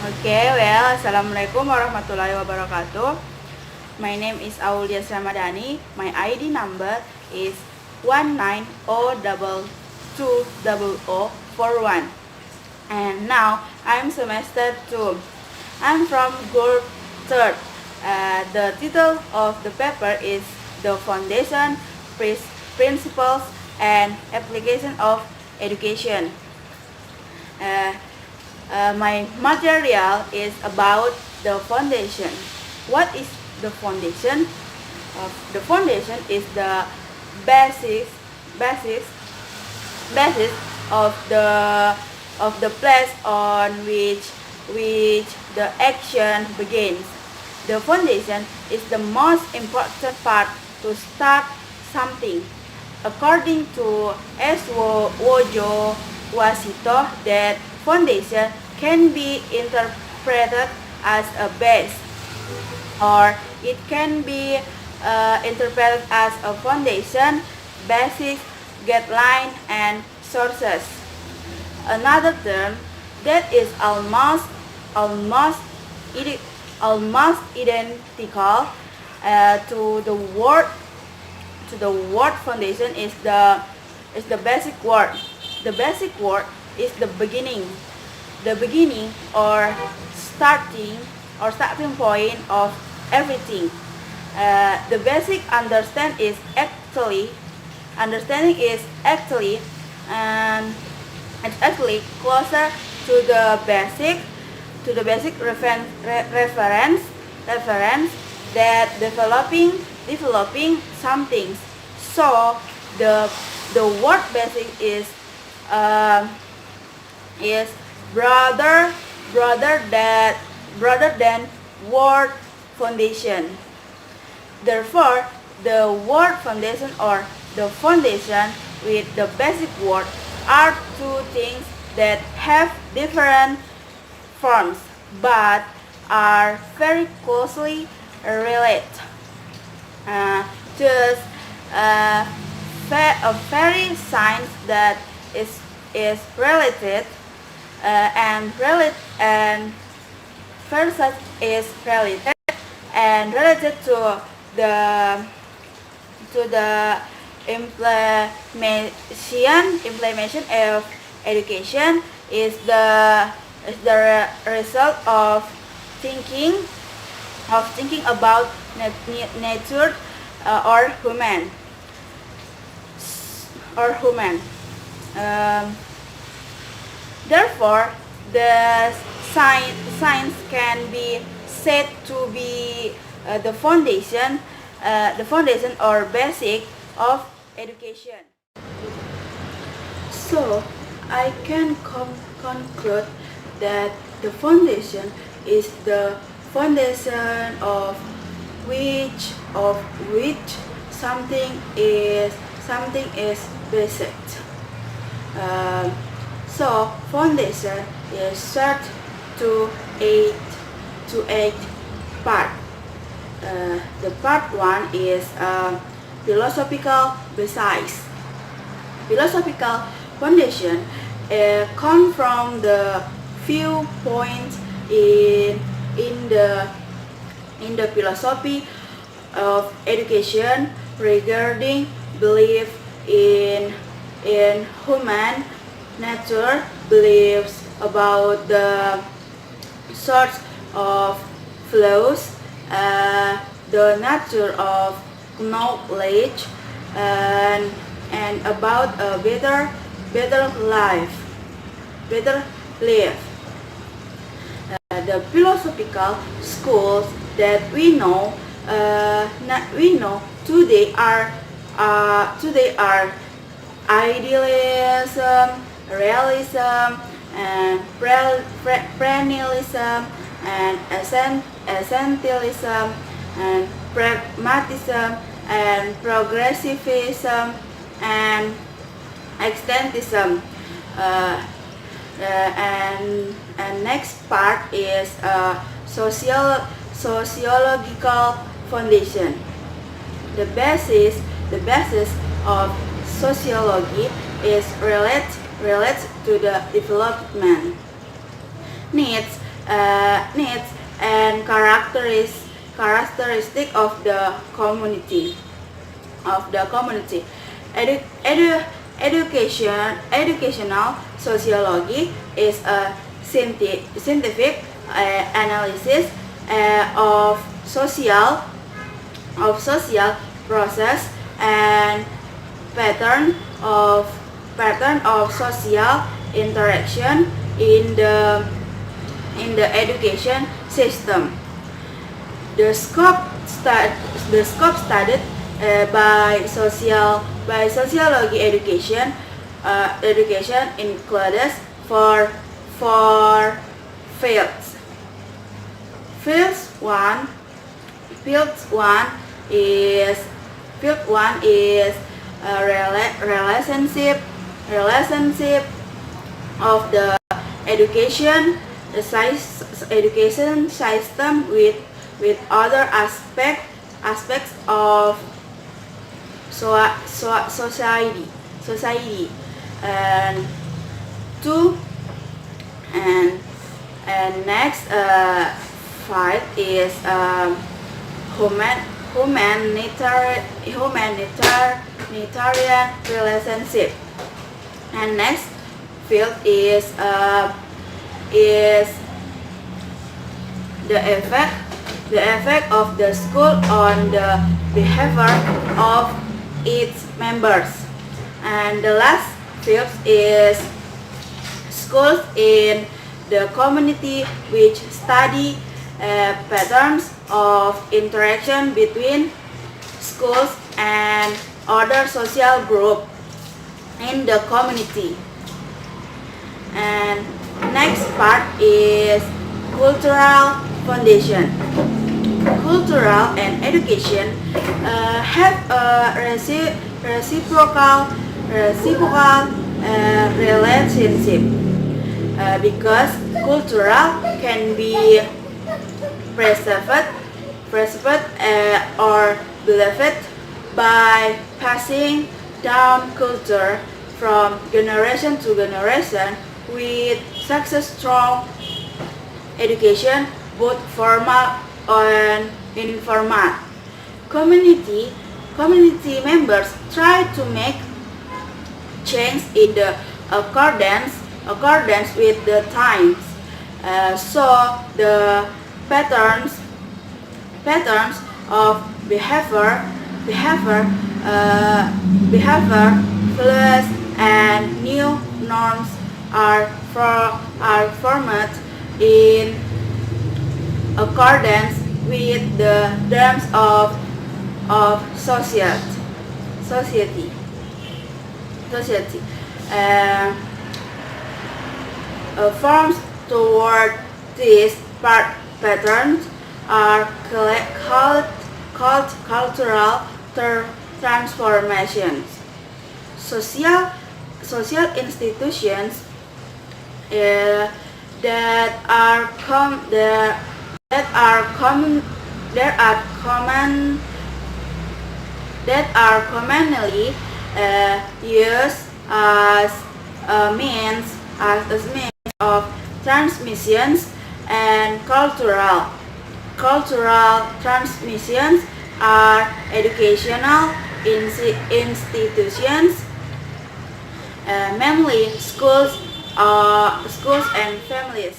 Assalamualaikum warahmatullahi wabarakatuh. My name is Aulia Rahmadany. My ID number is 19022041. And now I'm semester 2. I'm from group 3rd. The title of the paper is The Foundation, Principles and Application of Education. My material is about the foundation. What is the foundation? The foundation is the basis of the place on which the action begins. The foundation is the most important part to start something. According to S. Wojo Wasito, that foundation can be interpreted as a base, or it can be interpreted as a foundation, basis, guideline, and sources. Another term that is almost identical to the word foundation is the basic word. The basic word is the beginning or starting point of everything. The basic understanding is actually closer to the basic reference that developing some things. So the word basic is broader than word foundation. Therefore, the word foundation or the foundation with the basic word are two things that have different forms but are very closely related. Just a very science that is related and first is related and related to the implementation of education is the result of thinking about nature or human. Therefore, the science can be said to be the foundation or basic of education. So, I can conclude that the foundation is the foundation of which something is basic. So foundation is short to eight part. The part 1 is philosophical basis. Philosophical foundation come from the few points in the philosophy of education regarding belief in human nature, beliefs about the source of flows, the nature of knowledge, and about a better life. The philosophical schools that we know today are idealism, realism, and premillism, and essentialism, and pragmatism, and progressivism, and extensionism. And next part is sociological foundation. The basis of sociology is related to the development needs needs and characteristic of the community. Educational sociology is a scientific analysis of social process and pattern of social interaction in the education system. The scope studied by sociology education includes four fields. Field one is relationship of the education system with other aspects of society. And next fight is humanitarian relationship. And next field is the effect of the school on the behavior of its members. And the last field is schools in the community, which study patterns of interaction between schools and other social groups in the community. And next part is cultural foundation. Cultural and education have a reciprocal relationship because cultural can be preserved or believed by passing down culture from generation to generation with such a strong education, both formal and informal. Community members try to make change in the accordance with the times. So the patterns of behavior fluid and new norms are formed in accordance with the terms of society. Forms toward these patterns are called cultural transformations. Social institutions that are commonly used as a means of transmissions and cultural transmissions are educational institutions, mainly schools and families.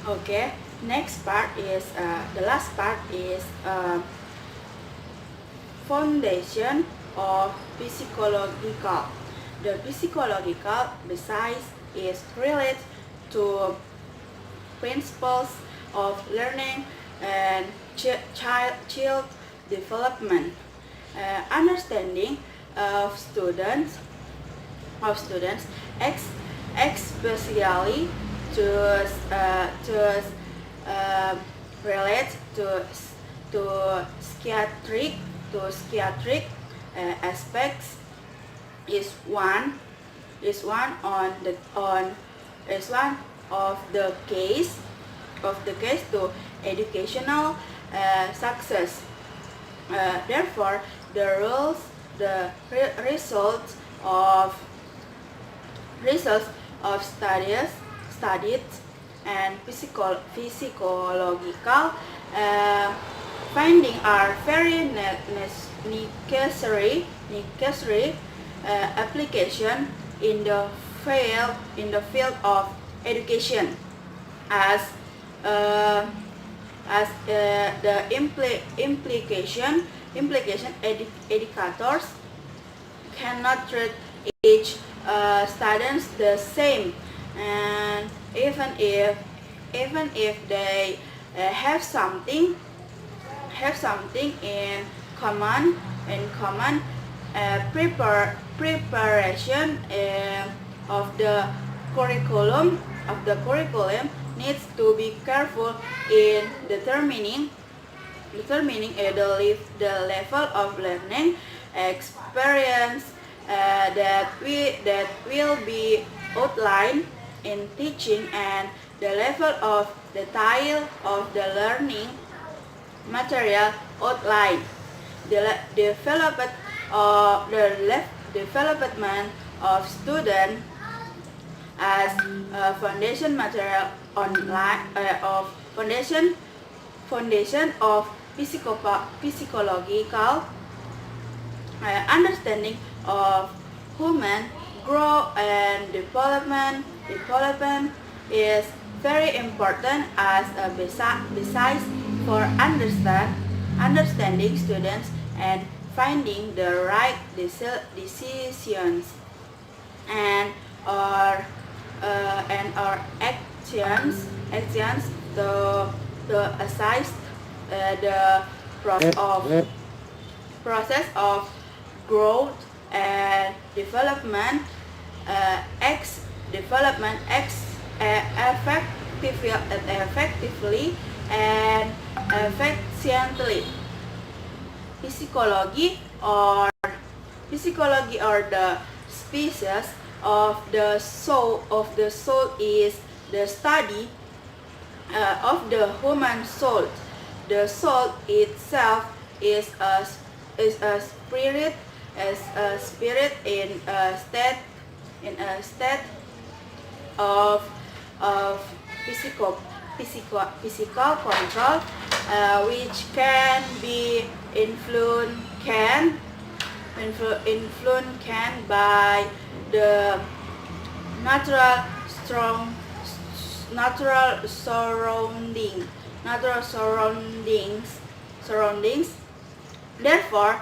Okay, next part is the last part is foundation of psychological. The psychological besides is related to principles of learning and child development, understanding of students, especially to relate to psychiatric aspects is one of the case to educational success. Therefore, the results of studies and physiological findings are very necessary application in the field of education as the implication educators cannot treat each students the same, and even if they have something in common preparation of the curriculum needs to be careful in determining the level of learning experience that will be outlined in teaching, and the level of detail of the learning material outlined. The development of student as foundation material online of foundation of physiological understanding of human growth and development is very important as a besides for understanding students and finding the right decisions and our actions to assist the process of growth and development effectively and efficiently. Physiology or the species of the soul is the study of the human soul. The soul itself is a spirit in a state of physical control, which can be influenced by the natural surroundings. Therefore,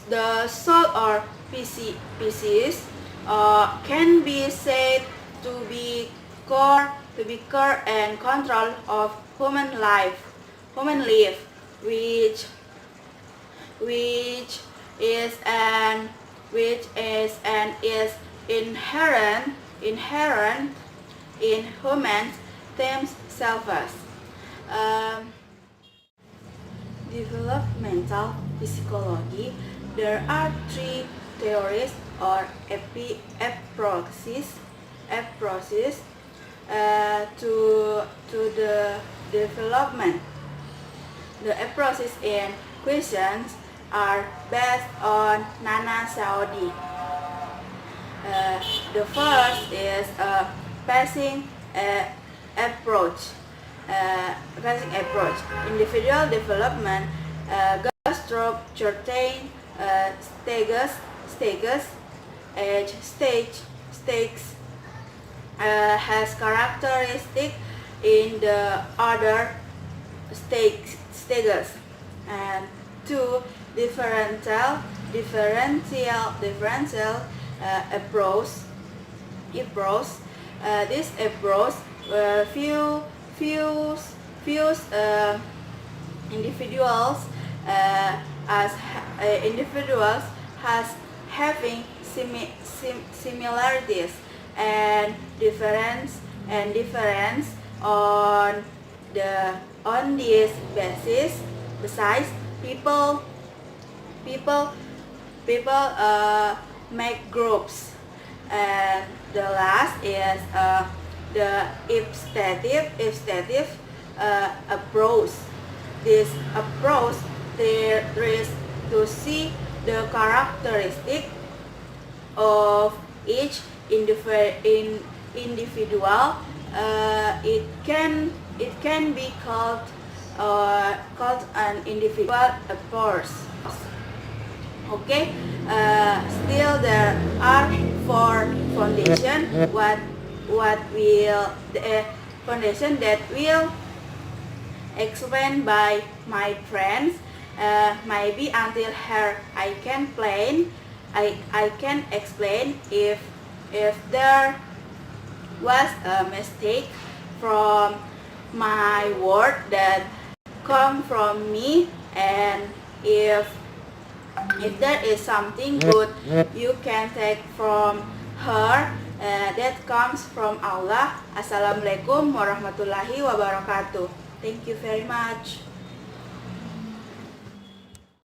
the soul or species can be said to be core and control of human life, which is inherent in humans themselves. Developmental physiology. There are three theories or approaches to the development. The approaches in questions are based on Nana Saudi. The first is a passing approach. Individual development goes certain stages has characteristic in the other stages, and two differential approach. This approach views individuals as having similarities and difference on this basis. Besides, people make groups, and the last is the ipstative approach. This approach there is to see the characteristic of each individual it can be called an individual approach. Okay, still there are four foundation. What will the foundation that will explained by my friends. Maybe until here I can explain if there was a mistake from my word that come from me, and if there is something good you can take from her, that comes from Allah. Assalamualaikum warahmatullahi wabarakatuh. Thank you very much.